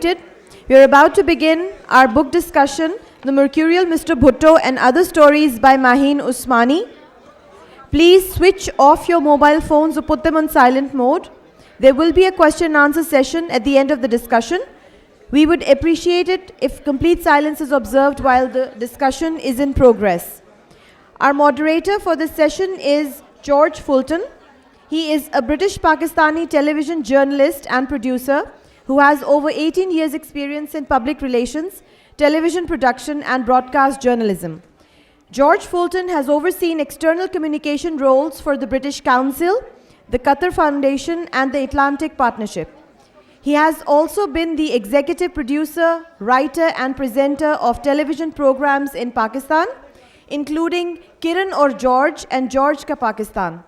We are about to begin our book discussion, The Mercurial, Mr. Bhutto and Other Stories by Maheen Usmani. Please switch off your mobile phones or put them on silent mode. There will be a question and answer session at the end of the discussion. We would appreciate it if complete silence is observed while the discussion is in progress. Our moderator for this session is George Fulton. He is a British Pakistani television journalist and producer who has over 18 years' experience in public relations, television production, and broadcast journalism. George Fulton has overseen external communication roles for the British Council, the Qatar Foundation, and the Atlantic Partnership. He has also been the executive producer, writer, and presenter of television programs in Pakistan, including Kiran Aur George and George Ka Pakistan.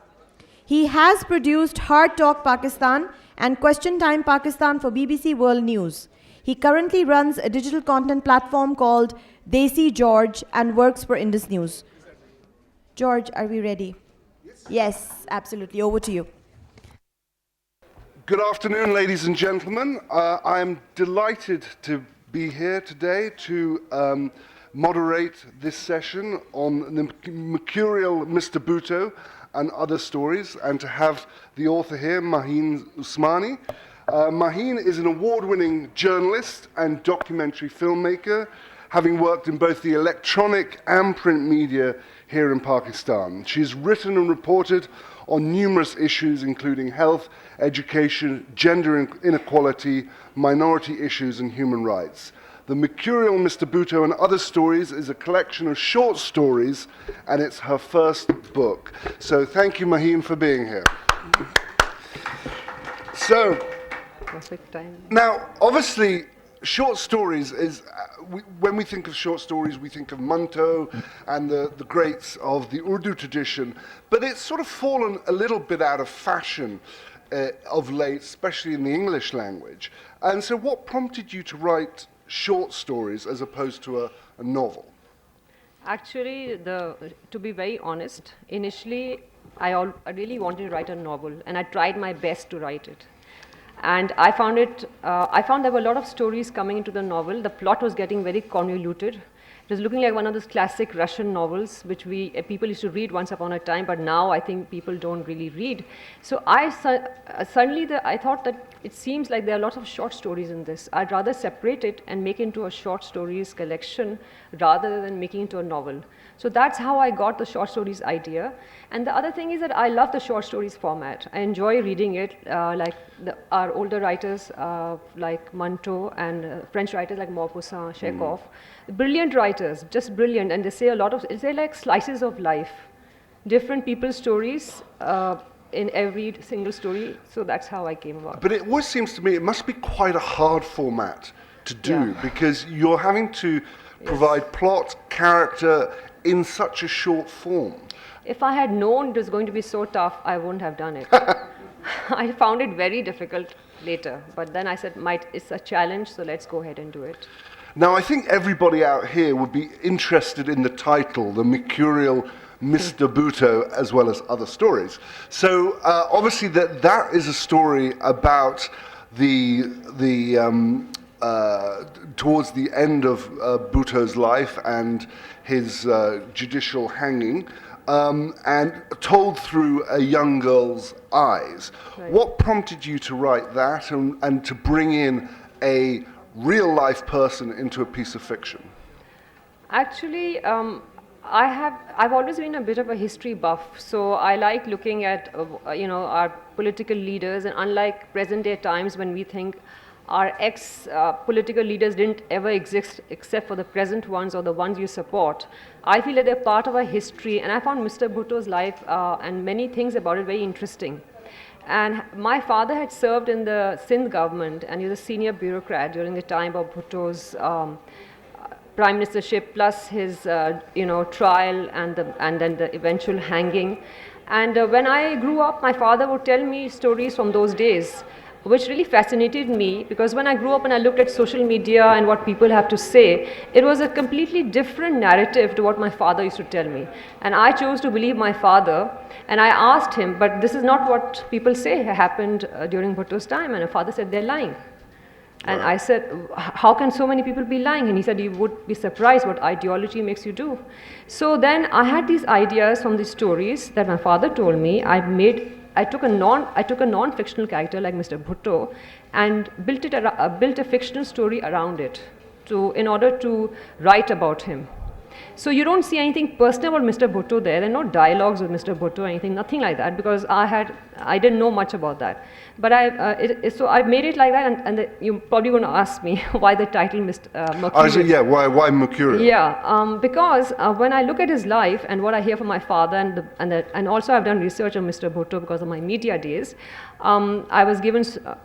He has produced Hard Talk Pakistan and Question Time Pakistan for BBC World News. He currently runs a digital content platform called Desi George and works for Indus News. George, are we ready? Yes, absolutely. Over to you. Good afternoon, ladies and gentlemen. I'm delighted to be here today to moderate this session on the Mercurial Mr. Bhutto and Other Stories, and to have the author here, Maheen Usmani. Maheen is an award-winning journalist and documentary filmmaker, having worked in both the electronic and print media here in Pakistan. She's written and reported on numerous issues, including health, education, gender inequality, minority issues, and human rights. The Mercurial Mr. Bhutto and Other Stories is a collection of short stories, and it's her first book. So thank you, Maheen, for being here. So, perfect time. Now, obviously, short stories is, when we think of short stories, we think of Manto and the greats of the Urdu tradition, but it's sort of fallen a little bit out of fashion of late, especially in the English language. And so what prompted you to write short stories as opposed to a novel? Actually, to be very honest, initially I really wanted to write a novel, and I tried my best to write it. And I found there were a lot of stories coming into the novel. The plot was getting very convoluted. It was looking like one of those classic Russian novels, which people used to read once upon a time, but now I think people don't really read. So suddenly I thought that it seems like there are lots of short stories in this. I'd rather separate it and make it into a short stories collection rather than making it into a novel. So that's how I got the short stories idea. And the other thing is that I love the short stories format. I enjoy reading it, like our older writers like Manto and French writers like Maupassant, Chekhov. Brilliant writers, just brilliant, and they say they're like slices of life, different people's stories in every single story. So that's how I came about. But it always seems to me it must be quite a hard format to do, because you're having to provide plot, character in such a short form. If I had known it was going to be so tough, I wouldn't have done it. I found it very difficult later, but then I said, it's a challenge, so let's go ahead and do it. Now, I think everybody out here would be interested in the title, The Mercurial Mr. Bhutto, as well as Other Stories. So obviously that is a story about towards the end of Bhutto's life and his judicial hanging, and told through a young girl's eyes. Right. What prompted you to write that and to bring in a real-life person into a piece of fiction? Actually, I've always been a bit of a history buff, so I like looking at our political leaders, and unlike present-day times when we think our political leaders didn't ever exist except for the present ones or the ones you support, I feel that they're part of our history, and I found Mr. Bhutto's life and many things about it very interesting. And my father had served in the Sindh government, and he was a senior bureaucrat during the time of Bhutto's prime ministership, plus his trial and then the eventual hanging. And when I grew up, my father would tell me stories from those days, which really fascinated me, because when I grew up and I looked at social media and what people have to say, it was a completely different narrative to what my father used to tell me. And I chose to believe my father, and I asked him, but this is not what people say happened during Bhutto's time, and my father said they're lying. And Right. I said, how can so many people be lying? And he said, you would be surprised what ideology makes you do. So then I had these ideas from these stories that my father told me. I took a non-fictional character like Mr. Bhutto and built a fictional story around it in order to write about him. So you don't see anything personal about Mr. Bhutto there. There are no dialogues with Mr. Bhutto or anything, nothing like that, because I didn't know much about that. But so I made it like that, and you're probably going to ask me why the title Mercurial. I said, yeah, why Mercurial? Yeah, because when I look at his life and what I hear from my father, and also I've done research on Mr. Bhutto because of my media days, I was given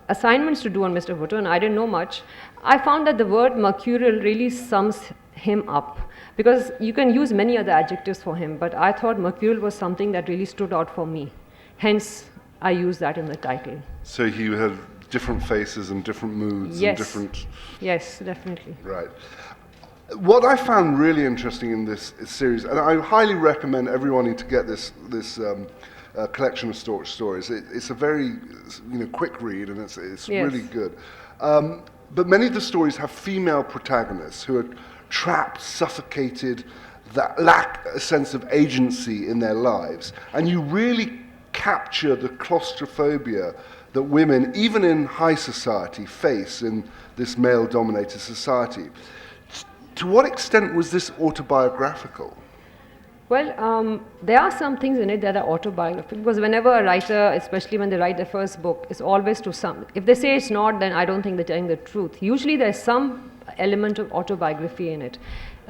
assignments to do on Mr. Bhutto, and I didn't know much. I found that the word Mercurial really sums him up, because you can use many other adjectives for him, but I thought Mercurial was something that really stood out for me. Hence, I used that in the title. So he had different faces and different moods and Yes. different... Yes, definitely. Right. What I found really interesting in this series, and I highly recommend everyone to get this collection of stories. It's a very quick read, and it's Yes. really good. But many of the stories have female protagonists who are trapped, suffocated, that lack a sense of agency in their lives, and you really capture the claustrophobia that women, even in high society, face in this male-dominated society. To what extent was this autobiographical? Well, there are some things in it that are autobiographical, because whenever a writer, especially when they write their first book, it's always to some. If they say it's not, then I don't think they're telling the truth. Usually there's some element of autobiography in it.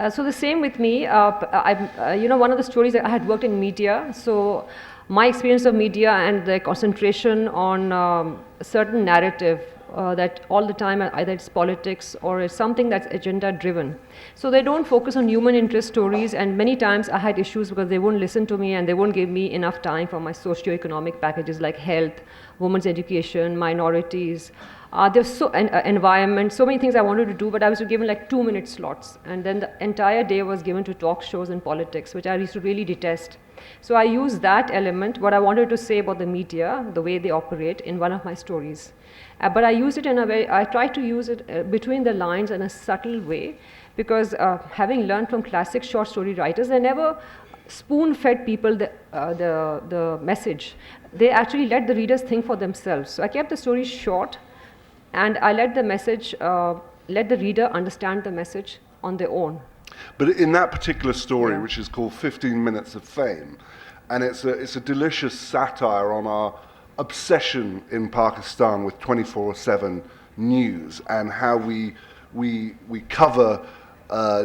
So the same with me. One of the stories that I had worked in media, so my experience of media and the concentration on a certain narrative that all the time either it's politics or it's something that's agenda driven. So they don't focus on human interest stories, and many times I had issues because they wouldn't listen to me and they wouldn't give me enough time for my socio-economic packages like health, women's education, minorities. There's environment, so many things I wanted to do, but I was given like 2-minute slots, and then the entire day was given to talk shows and politics, which I used to really detest. So I used that element, what I wanted to say about the media, the way they operate, in one of my stories. But I used it in a way, I tried to use it between the lines in a subtle way, because having learned from classic short story writers, they never spoon-fed people the message. They actually let the readers think for themselves. So I kept the story short, and I let the reader understand the message on their own. But in that particular story, Yeah. which is called 15 Minutes of Fame, and it's a delicious satire on our obsession in Pakistan with 24/7 news and how we cover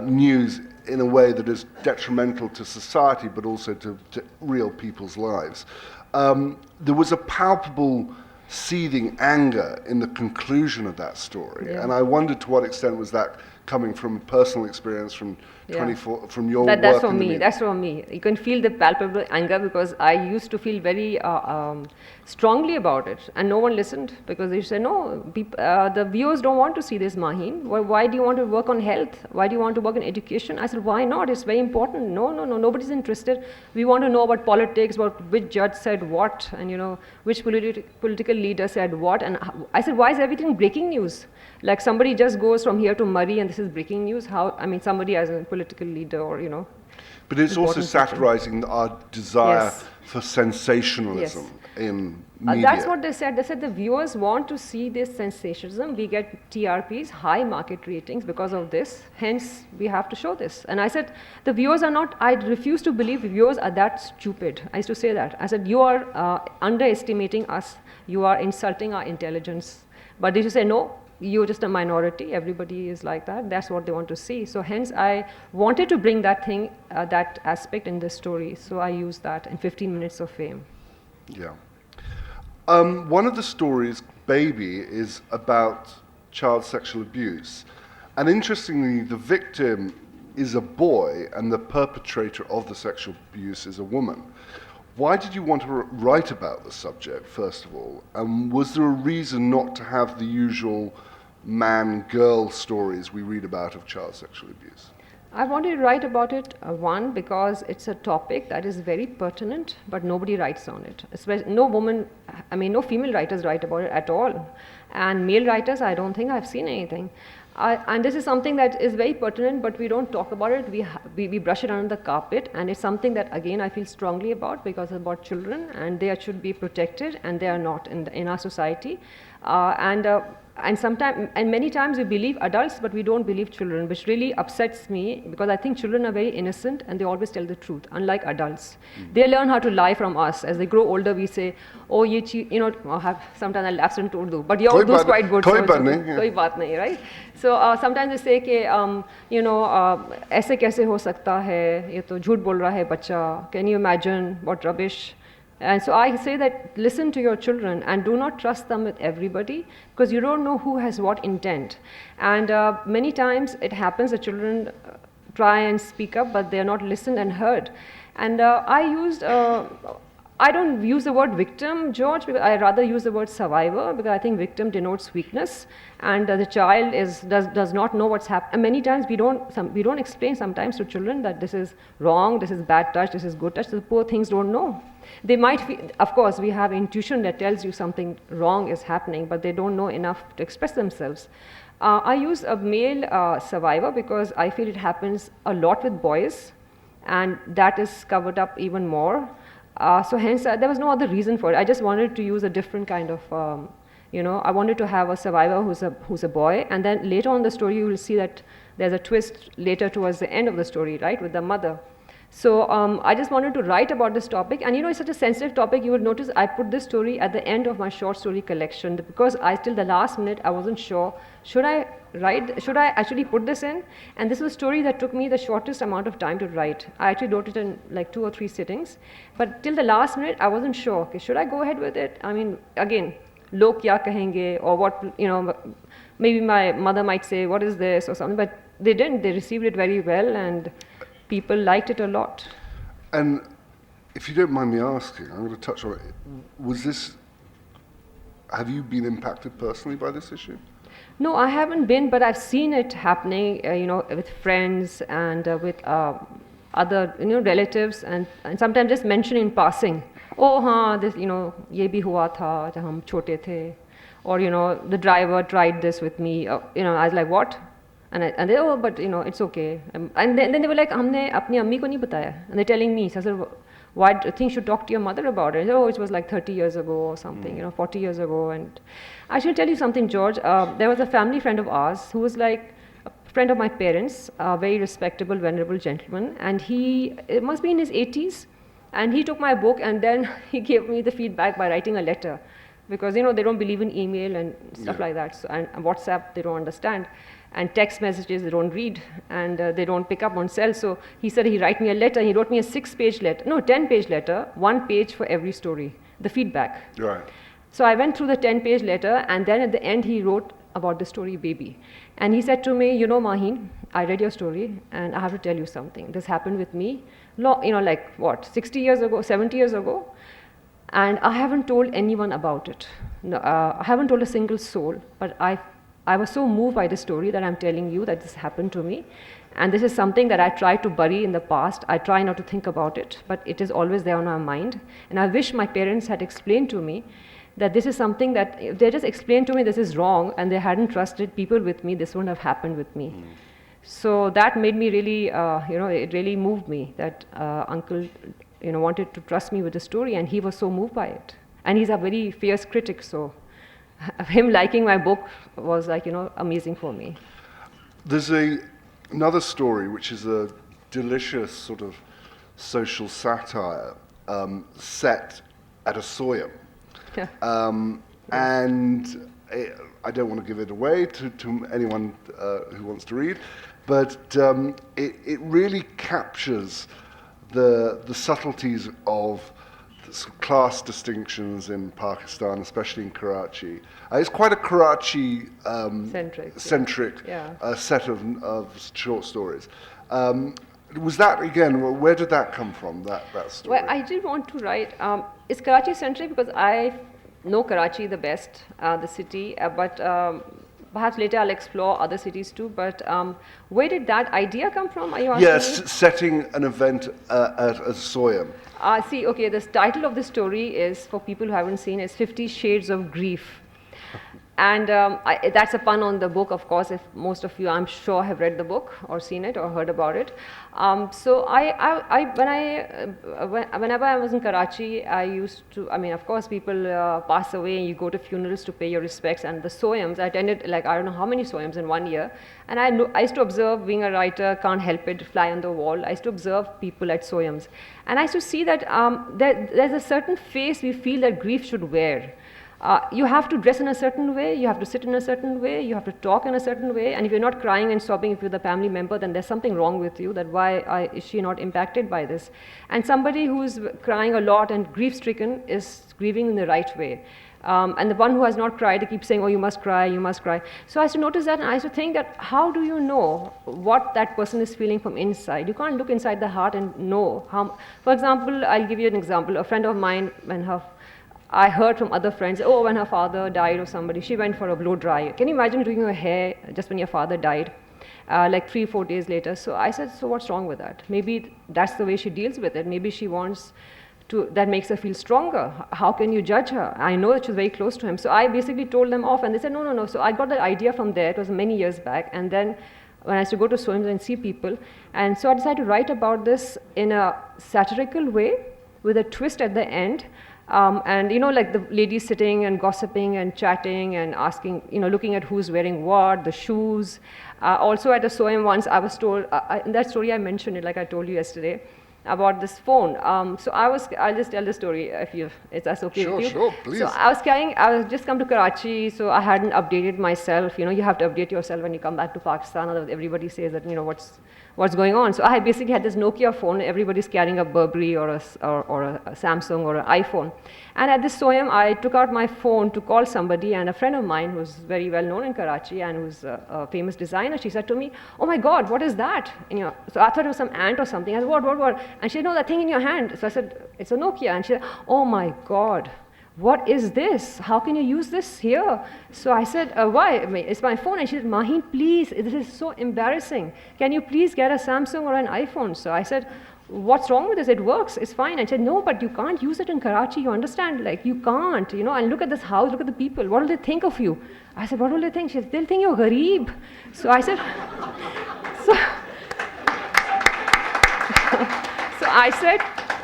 news in a way that is detrimental to society but also to real people's lives. There was a palpable seething anger in the conclusion of that story, Yeah. and I wondered to what extent was that coming from personal experience from Yeah. 24 from your That's work for in the me. media. That's for me. You can feel the palpable anger, because I used to feel very strongly about it, and no one listened, because they said, no, the viewers don't want to see this, Maheen. Why do you want to work on health? Why do you want to work in education? I said, why not? It's very important. No, nobody's interested. We want to know about politics, about which judge said what, and which political leader said what. And I said, why is everything breaking news? Like somebody just goes from here to Murray and this is breaking news. Somebody as a political leader or But it's also important section. satirizing our desire Yes. for sensationalism in media. That's what they said. They said the viewers want to see this sensationalism. We get TRPs, high market ratings because of this. Hence, we have to show this. And I said, the viewers are not, I refuse to believe viewers are that stupid. I used to say that. I said, you are underestimating us. You are insulting our intelligence. But they used to say, no, you're just a minority. Everybody is like that. That's what they want to see. So hence, I wanted to bring that thing, that aspect in this story. So I used that in 15 Minutes of Fame. Yeah. One of the stories, Baby, is about child sexual abuse. And interestingly, the victim is a boy and the perpetrator of the sexual abuse is a woman. Why did you want to write about the subject, first of all? And was there a reason not to have the usual man-girl stories we read about of child sexual abuse? I wanted to write about it, one, because it's a topic that is very pertinent, but nobody writes on it. Especially, no female writers write about it at all. And male writers, I don't think I've seen anything. And this is something that is very pertinent, but we don't talk about it. We brush it under the carpet, and it's something that, again, I feel strongly about, because it's about children, and they should be protected, and they are not in our society. And many times we believe adults, but we don't believe children, which really upsets me, because I think children are very innocent and they always tell the truth, unlike adults. They learn how to lie from us. As they grow older, we say, oh, sometimes I'll lapse into Urdu, but your Urdu is quite good. Koi baat nahi, Koi baat nahi, right? So sometimes they say, ऐसे कैसे हो सकता है, ये तो झूठ बोल रहा है बच्चा, can you imagine what rubbish? And so I say that listen to your children and do not trust them with everybody, because you don't know who has what intent. And many times it happens that children try and speak up, but they are not listened and heard. And I don't use the word victim, George, because I rather use the word survivor, because I think victim denotes weakness, and the child does not know what's happening. And many times we don't explain sometimes to children that this is wrong, this is bad touch, this is good touch. The poor things don't know. They might feel, of course, we have intuition that tells you something wrong is happening, but they don't know enough to express themselves. I use a male survivor because I feel it happens a lot with boys, and that is covered up even more. So hence, there was no other reason for it. I just wanted to use a different kind of, I wanted to have a survivor who's a boy, and then later on in the story you will see that there's a twist later towards the end of the story, right, with the mother. So I just wanted to write about this topic, and it's such a sensitive topic. You will notice I put this story at the end of my short story collection, because till the last minute I wasn't sure, should I actually put this in? And this was a story that took me the shortest amount of time to write. I actually wrote it in like 2 or 3 sittings, but till the last minute I wasn't sure, okay, should I go ahead with it? I mean, again, log kya kahenge, or what, maybe my mother might say, what is this, or something, but they didn't. They received it very well, and people liked it a lot. And if you don't mind me asking, I'm going to touch on it. Have you been impacted personally by this issue? No, I haven't been, but I've seen it happening, with friends and with other, relatives, and sometimes just mention in passing. Oh, this, ye bhi hua tha, jab hum chote the. Or, the driver tried this with me. I was like, what? And they, oh, but it's okay. And then they were like, हमने अपनी अम्मी को नहीं बताया. And they're telling me, so I said, why do you think you should talk to your mother about it? Oh, it was like 30 years ago or something, 40 years ago. And I should tell you something, George. There was a family friend of ours who was like a friend of my parents, a very respectable, venerable gentleman. And it must be in his 80s. And he took my book, and then he gave me the feedback by writing a letter. Because, they don't believe in email and stuff like that. So, and WhatsApp, they don't understand. And text messages, they don't read, and they don't pick up on cell. So he said he'd write me a letter. He wrote me a 10-page letter, 1 page for every story, the feedback. Right. So I went through the 10-page letter, and then at the end he wrote about the story Baby. And he said to me, Maheen, I read your story, and I have to tell you something. This happened with me, 60 years ago, 70 years ago, and I haven't told anyone about it. No, I haven't told a single soul, but I was so moved by the story that I'm telling you that this happened to me. And this is something that I tried to bury in the past. I try not to think about it, but it is always there on my mind. And I wish my parents had explained to me that this is something that, if they just explained to me this is wrong, and they hadn't trusted people with me, this wouldn't have happened with me. So that made me really, it really moved me that uncle, wanted to trust me with the story, and he was so moved by it. And he's a very fierce critic, so him liking my book was like, amazing for me. There's another story which is a delicious sort of social satire set at a soyam. And I don't want to give it away to anyone who wants to read, but it really captures the subtleties of class distinctions in Pakistan, especially in Karachi. It's quite a Karachi centric set of short stories. Was that, again, where did that come from, that story? Well, I did want to write, it's Karachi centric because I know Karachi the best, the city, but perhaps later I'll explore other cities too, but where did that idea come from? Are you asking me? Yes, setting an event at a Soyam. See, okay, the title of the story is, for people who haven't seen, is 50 Shades of Grief. And that's a pun on the book, of course, if most of you, I'm sure, have read the book or seen it or heard about it. So whenever I was in Karachi, I used to, I mean, of course, people pass away and you go to funerals to pay your respects. And the Soyams, I attended like, I don't know how many Soyams in 1 year. And I used to observe, being a writer, can't help it, fly on the wall. I used to observe people at Soyams. And I used to see that there's a certain face we feel that grief should wear. You have to dress in a certain way, you have to sit in a certain way, you have to talk in a certain way, and if you're not crying and sobbing if you're the family member, then there's something wrong with you, that why is she not impacted by this? And somebody who's crying a lot and grief-stricken is grieving in the right way. And the one who has not cried, they keep saying, oh, you must cry, you must cry. So I used to notice that, and I used to think that, how do you know what that person is feeling from inside? You can't look inside the heart and know how. For example, I'll give you an example. A friend of mine, I heard from other friends, oh, when her father died or somebody, she went for a blow dry. Can you imagine doing your hair just when your father died, like 3-4 days later? So I said, so what's wrong with that? Maybe that's the way she deals with it. Maybe she wants to, that makes her feel stronger. How can you judge her? I know that she's very close to him. So I basically told them off, and they said, no, no, no. So I got the idea from there. It was many years back. And then when I used to go to Soyams and see people, and so I decided to write about this in a satirical way with a twist at the end. And you know, like the ladies sitting and gossiping and chatting and asking, you know, looking at who's wearing what, the shoes. Also at a Soyam once, I was told, in that story I mentioned it, like I told you yesterday, about this phone. So I'll just tell the story if that's okay with you. Sure, please. So I was just come to Karachi, so I hadn't updated myself. You know, you have to update yourself when you come back to Pakistan. Everybody says that, you know, what's going on. So I basically had this Nokia phone. Everybody's carrying a Burberry or a Samsung or an iPhone. And at this Soyam, I took out my phone to call somebody, and a friend of mine who's very well known in Karachi and who's a famous designer, she said to me, oh my God, what is that? So I thought it was some ant or something. I said, what? And she said, no, that thing in your hand. So I said, it's a Nokia. And she said, oh my God, what is this? How can you use this here? So I said, why? It's my phone. And she said, Maheen, please, this is so embarrassing. Can you please get a Samsung or an iPhone? So I said, what's wrong with this? It works, it's fine. And she said, no, but you can't use it in Karachi, you understand? Like, you can't, you know, and look at this house, look at the people. What will they think of you? I said, what will they think? She said, they'll think you're Ghareeb. So I said, so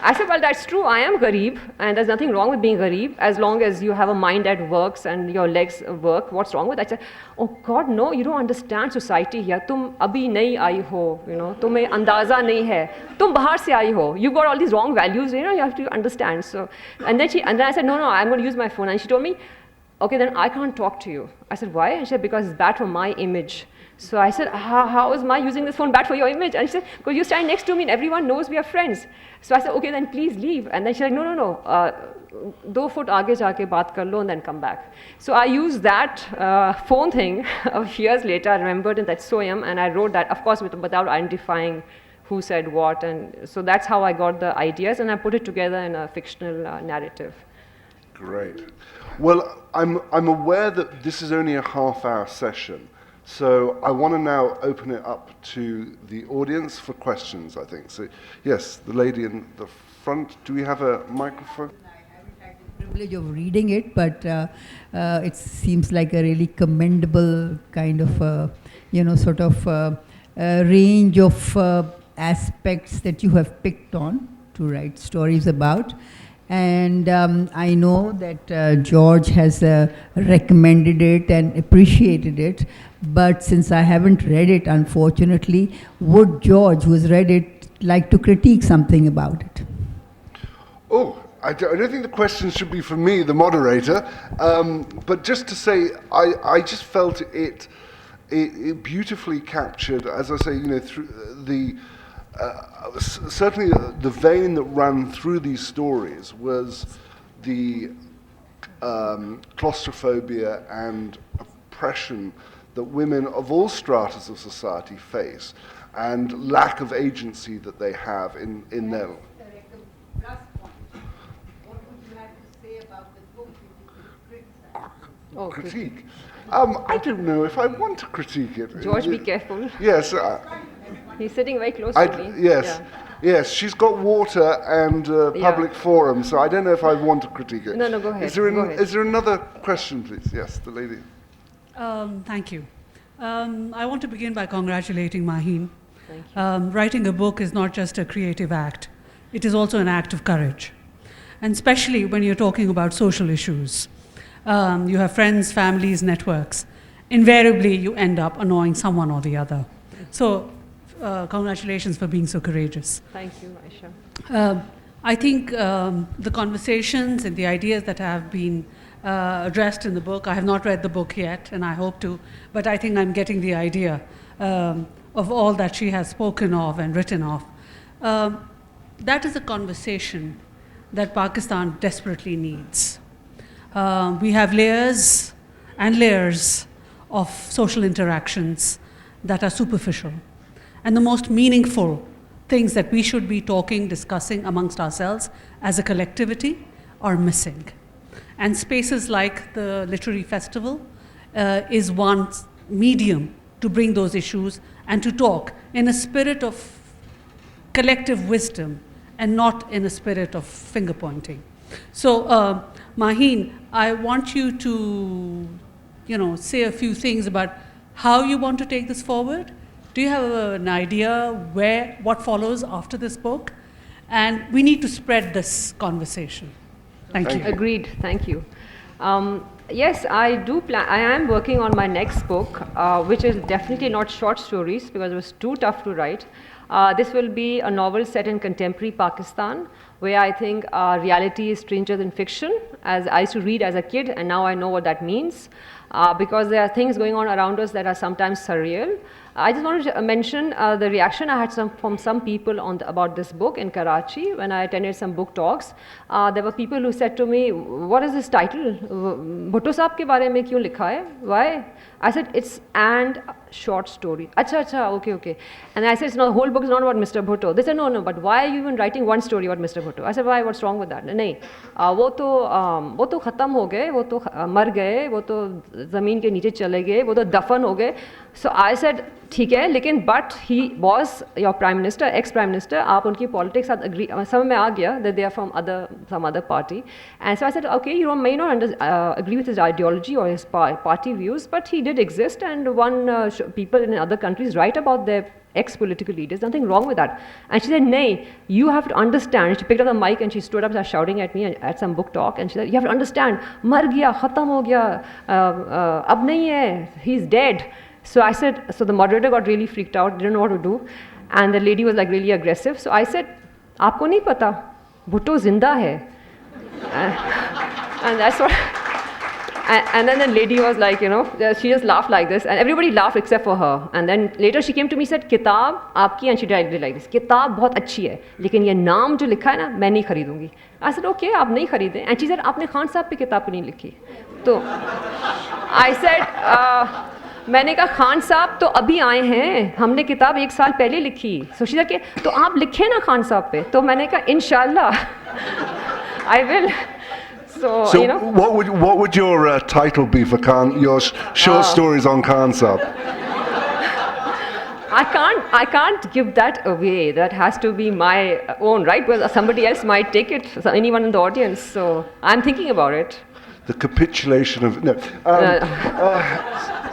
I said, well, that's true, I am Ghareeb, and there's nothing wrong with being Ghareeb, as long as you have a mind that works and your legs work. What's wrong with that? I said, oh God, no, you don't understand society here. Tum abhi nahi aayi ho, you know, tumhe andaza nahi hai. Tum bahar se aayi ho. You got all these wrong values, you know, you have to understand. So, and then I said, no, I'm going to use my phone. And she told me, okay, then I can't talk to you. I said, why? And she said, because it's bad for my image. So I said, how is my using this phone bad for your image? And she said, because you stand next to me and everyone knows we are friends. So I said, okay, then please leave. And then she said, no, 2 foot aage jaake baat kar lo and then come back. So I used that phone thing years later. I remembered in that Soyam, and I wrote that, of course, without identifying who said what. And so that's how I got the ideas, and I put it together in a fictional narrative. Great. Well, I'm aware that this is only a half-hour session. So I want to now open it up to the audience for questions, I think. So, yes, the lady in the front. Do we have a microphone? I haven't had the privilege of reading it, but it seems like a really commendable kind of, sort of range of aspects that you have picked on to write stories about. And I know that George has recommended it and appreciated it, but since I haven't read it, unfortunately, would George, who has read it, like to critique something about it? Oh, I don't think the question should be for me, the moderator, but just to say, I just felt it beautifully captured, as I say, you know, through the certainly the vein that ran through these stories was the claustrophobia and oppression that women of all stratas of society face, and lack of agency that they have in their life. Oh, critique. I don't know if I want to critique it. George, be careful. Yes. He's sitting very close to me. Yes. Yeah. Yes, she's got water and public forum, so I don't know if I want to critique it. No, go ahead. Is there, Go ahead. is there another question, please? Yes, the lady. Thank you. I want to begin by congratulating Maheen. Thank you. Writing a book is not just a creative act, it is also an act of courage. And especially when you're talking about social issues. You have friends, families, networks. Invariably, you end up annoying someone or the other. So, congratulations for being so courageous. Thank you, Aisha. I think the conversations and the ideas that have been addressed in the book, I have not read the book yet, and I hope to, but I think I'm getting the idea of all that she has spoken of and written of. That is a conversation that Pakistan desperately needs. We have layers and layers of social interactions that are superficial. And the most meaningful things that we should be talking, discussing amongst ourselves as a collectivity are missing. And spaces like the Literary Festival is one medium to bring those issues and to talk in a spirit of collective wisdom and not in a spirit of finger pointing. So, Maheen, I want you to, say a few things about how you want to take this forward. Do you have an idea what follows after this book? And we need to spread this conversation. Thank you. Agreed. Thank you. Yes, I do plan. I am working on my next book, which is definitely not short stories because it was too tough to write. This will be a novel set in contemporary Pakistan, where I think reality is stranger than fiction, as I used to read as a kid, and now I know what that means, because there are things going on around us that are sometimes surreal. I just wanted to mention the reaction I had from some people about this book in Karachi when I attended some book talks. There were people who said to me, "What is this title? Bhutto साहब के बारे में क्यों लिखा है? Why?" I said, "It's and short story." Acha, okay. And I said, "No, the whole book is not about Mr. Bhutto." They said, "No, but why are you even writing one story about Mr. Bhutto?" I said, "Why? What's wrong with that?" नहीं, वो तो ख़त्म हो गए, वो तो मर गए, वो तो ज़मीन के नीचे चले गए, वो तो दफन हो गए. So I said, ठीक है, लेकिन but he was your prime minister, ex-prime minister, आप उनकी politics साथ agree, समझ में आ गया that they are from some other party. And so I said, okay, you may not agree with his ideology or his party views, but he did exist, and people in other countries write about their ex-political leaders, nothing wrong with that. And she said, "Nay, you have to understand." She picked up the mic and she stood up, started shouting at me at some book talk, and she said, "You have to understand, mar gaya, khatam ho gaya, ab nahi hai, he's dead." So I said, so the moderator got really freaked out, didn't know what to do, and the lady was like really aggressive. So I said, "Aapko nahi pata, Bhutto zinda hai." And that's what. And then the lady was like, she just laughed like this, and everybody laughed except for her. And then later she came to me and said, "Kitab aapki," and she did like this, "Kitab bahut अच्छी है, लेकिन ये नाम जो लिखा है ना, मैं नहीं खरीदूंगी." I said, "Okay, आप नहीं खरीदें." And she said, "आपने खान साहब पे किताब नहीं लिखी." तो I said, मैंने कहा, "खान साहब तो अभी आए हैं, हमने किताब 1 साल पहले लिखी." So she said, "तो आप लिखे ना खान साहब पे." तो मैंने कहा, "Inshallah, I will." So what would your title be for your short stories on Khan Sahib? I can't give that away. That has to be my own, right? Well, somebody else might take it, anyone in the audience. So I'm thinking about it. The capitulation of no.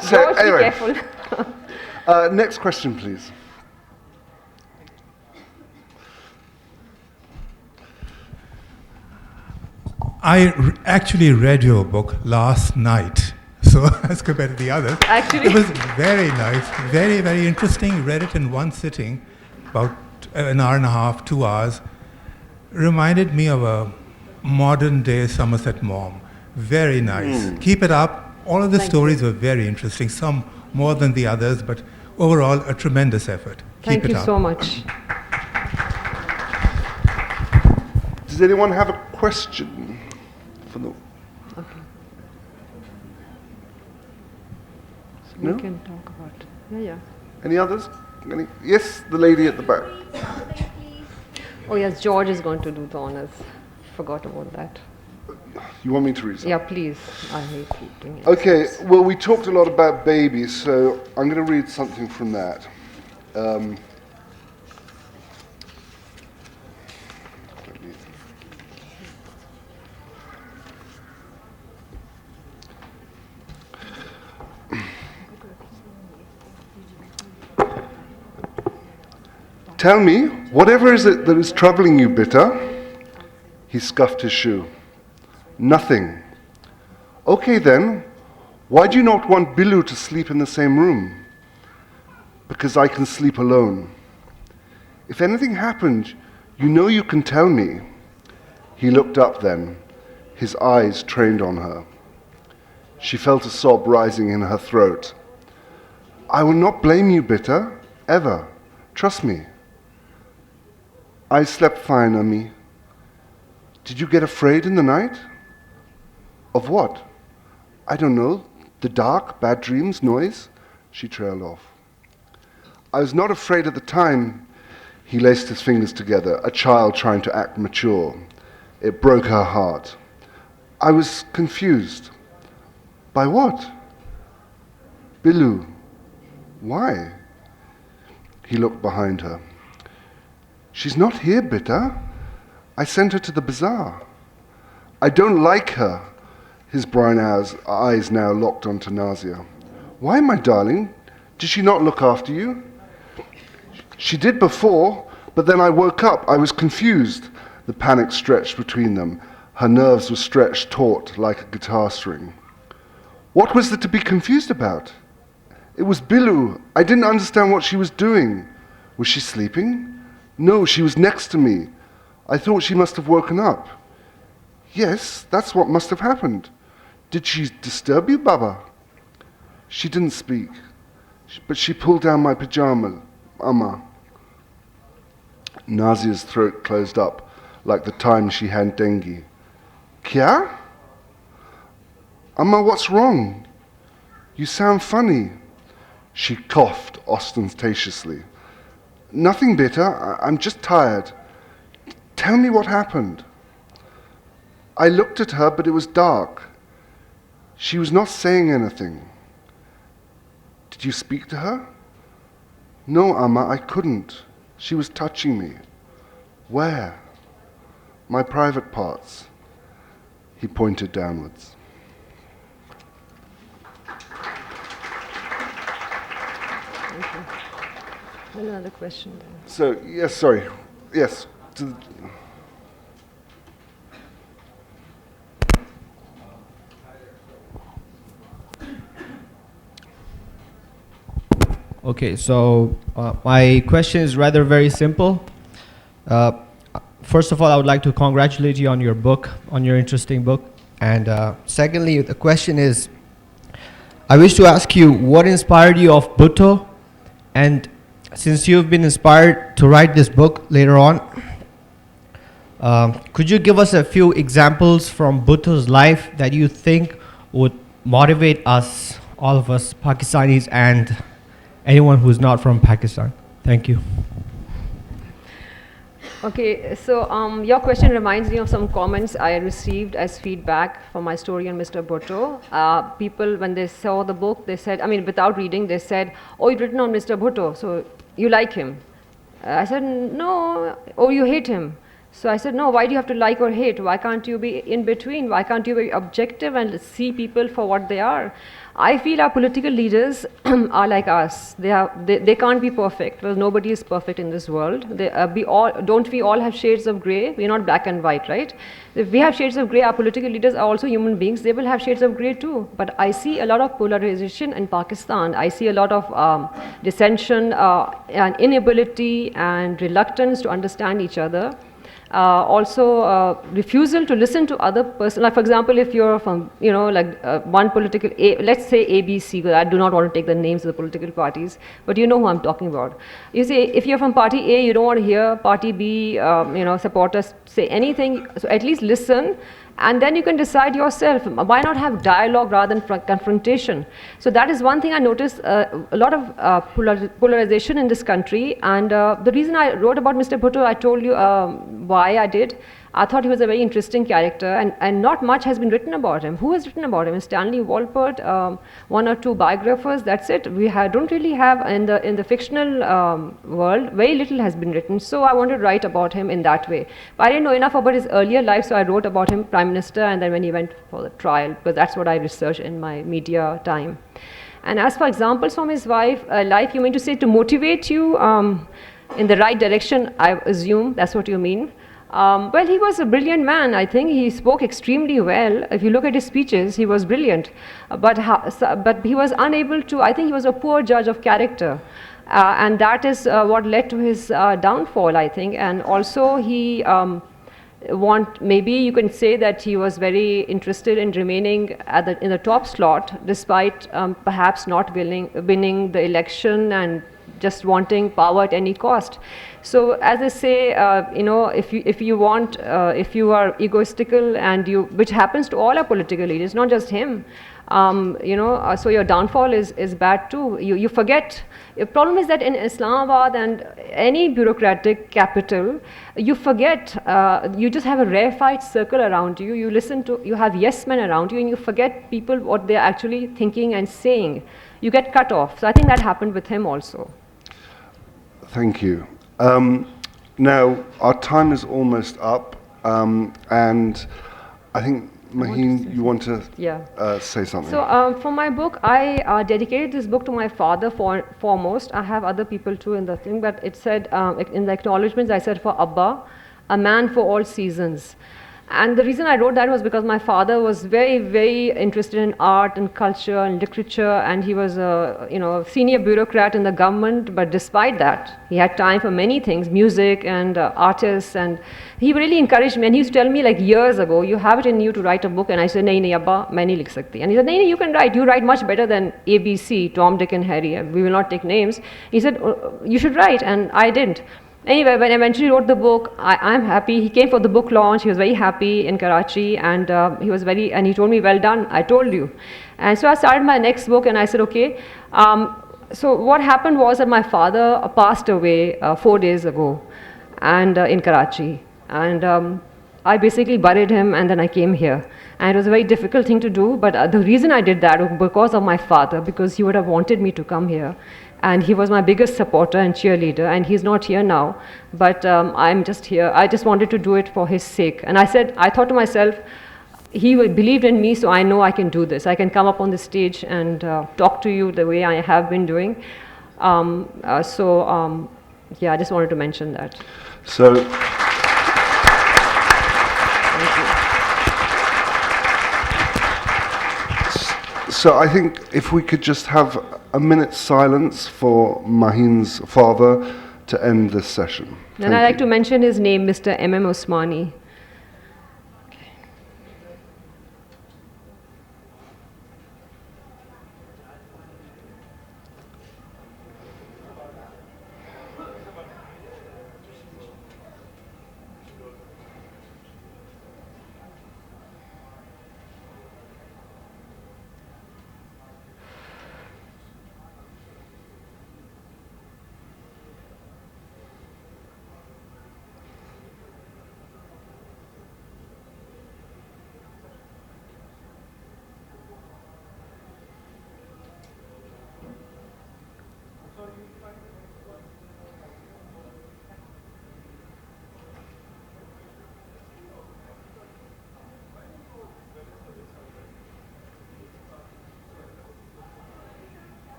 So George, anyway, be careful. Next question, please. I actually read your book last night, so as compared to the others. Actually? It was very nice, very, very interesting. Read it in one sitting, about an hour and a half, 2 hours. Reminded me of a modern day Somerset Maugham. Very nice. Keep it up. All of the stories were very interesting, some more than the others, but overall a tremendous effort. Thank Keep it you up. so much. Does anyone have a question? Okay. So No? we can talk about. Yeah. Any others? Yes, the lady at the back. Oh yes, George is going to do the honors. Forgot about that. You want me to read something? Yeah, please. I hate reading it. Okay, well, we talked a lot about babies, so I'm going to read something from that. Tell me, whatever is it that is troubling you, Bitter? He scuffed his shoe. Nothing. Okay then, why do you not want Bilu to sleep in the same room? Because I can sleep alone. If anything happened, you know you can tell me. He looked up then, his eyes trained on her. She felt a sob rising in her throat. I will not blame you, Bitter, ever. Trust me. I slept fine, Ami. Did you get afraid in the night? Of what? I don't know. The dark, bad dreams, noise? She trailed off. I was not afraid at the time. He laced his fingers together, a child trying to act mature. It broke her heart. I was confused. By what? Bilu. Why? He looked behind her. She's not here, Bitter. I sent her to the bazaar. I don't like her. His brown eyes now locked onto Nazia. Why, my darling? Did she not look after you? She did before, but then I woke up. I was confused. The panic stretched between them. Her nerves were stretched taut like a guitar string. What was there to be confused about? It was Bilu. I didn't understand what she was doing. Was she sleeping? No, she was next to me. I thought she must have woken up. Yes, that's what must have happened. Did she disturb you, Baba? She didn't speak, but she pulled down my pajama, Amma. Nazia's throat closed up like the time she had dengue. Kya? Amma, what's wrong? You sound funny. She coughed ostentatiously. Nothing, Bitter. I'm just tired. Tell me what happened. I looked at her, but it was dark. She was not saying anything. Did you speak to her? No, Amma, I couldn't. She was touching me. Where? My private parts. He pointed downwards. Another question. So, yes, sorry. Yes. Okay, so my question is rather very simple. First of all, I would like to congratulate you on your book, on your interesting book. And secondly, the question is, I wish to ask you what inspired you of Bhutto, and since you've been inspired to write this book later on, could you give us a few examples from Bhutto's life that you think would motivate us, all of us Pakistanis and anyone who's not from Pakistan? Thank you. Okay, so your question reminds me of some comments I received as feedback for my story on Mr. Bhutto. People, when they saw the book, they said, I mean, without reading, they said, oh, you've written on Mr. Bhutto, so you like him. I said, no, oh, you hate him. So I said, no, why do you have to like or hate? Why can't you be in between? Why can't you be objective and see people for what they are? I feel our political leaders are like us. They can't be perfect. Well, nobody is perfect in this world. Don't we all have shades of grey? We're not black and white, right? If we have shades of grey, our political leaders are also human beings. They will have shades of grey too. But I see a lot of polarization in Pakistan. I see a lot of dissension and inability and reluctance to understand each other. Also refusal to listen to other person. Like for example, if you're from, one political, let's say ABC, because I do not want to take the names of the political parties, but you know who I'm talking about. You say, if you're from party A, you don't want to hear party B, supporters say anything, so at least listen, and then you can decide yourself. Why not have dialogue rather than confrontation? So that is one thing I noticed, a lot of polarization in this country, and the reason I wrote about Mr. Bhutto, I told you why I did. I thought he was a very interesting character, and not much has been written about him. Who has written about him? Stanley Walpert, one or two biographers, that's it. We don't really have, in the fictional world, very little has been written, so I wanted to write about him in that way. But I didn't know enough about his earlier life, so I wrote about him, Prime Minister, and then when he went for the trial, because that's what I researched in my media time. And as for examples from his life, you mean to say to motivate you in the right direction, I assume that's what you mean. Well, he was a brilliant man. I think he spoke extremely well. If you look at his speeches, he was brilliant. But he was unable to, I think he was a poor judge of character. And that is what led to his downfall, I think. And also he maybe you can say that he was very interested in remaining in the top slot, despite perhaps not winning the election and just wanting power at any cost. So as I say, if you are egoistical which happens to all our political leaders, not just him, so your downfall is bad too. You forget. The problem is that in Islamabad and any bureaucratic capital, you forget, you just have a rarefied circle around you. You have yes men around you, and you forget people, what they're actually thinking and saying. You get cut off. So I think that happened with him also. Thank you. Now, our time is almost up, and I think, Maheen, you want to say something? So for my book, I dedicated this book to my father foremost. I have other people too in the thing, but it said, in the acknowledgements, I said for Abba, a man for all seasons. And the reason I wrote that was because my father was very, very interested in art and culture and literature, and he was a senior bureaucrat in the government. But despite that, he had time for many things, music and artists, and he really encouraged me. And he used to tell me, like years ago, you have it in you to write a book. And I said, nahi, Abba, main nahi likh sakti. And he said, nahi, you can write. You write much better than ABC, Tom, Dick, and Harry. We will not take names. He said, you should write, and I didn't. Anyway, when I eventually wrote the book, I'm happy. He came for the book launch. He was very happy in Karachi, and he told me, well done, I told you. And so I started my next book, and I said, okay. So what happened was that my father passed away 4 days ago, and in Karachi. And I basically buried him, and then I came here. And it was a very difficult thing to do, but the reason I did that was because of my father, because he would have wanted me to come here. And he was my biggest supporter and cheerleader, and he's not here now, but I'm just here. I just wanted to do it for his sake. And I thought to myself, he believed in me, so I know I can do this. I can come up on the stage and talk to you the way I have been doing. I just wanted to mention that. So, so I think if we could just have a minute's silence for Maheen's father to end this session. And I'd like to mention his name, Mr. M.M. Usmani.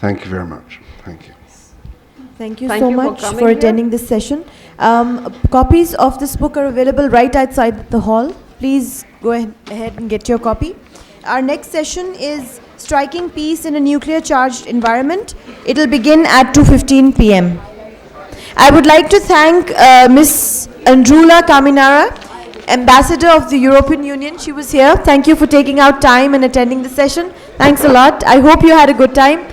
Thank you very much. Thank you. Thank you so much for attending this session. Copies of this book are available right outside the hall. Please go ahead and get your copy. Our next session is Striking Peace in a Nuclear Charged Environment. It will begin at 2:15 p.m. I would like to thank Ms. Andrula Kaminara, Ambassador of the European Union. She was here. Thank you for taking out time and attending the session. Thanks a lot. I hope you had a good time.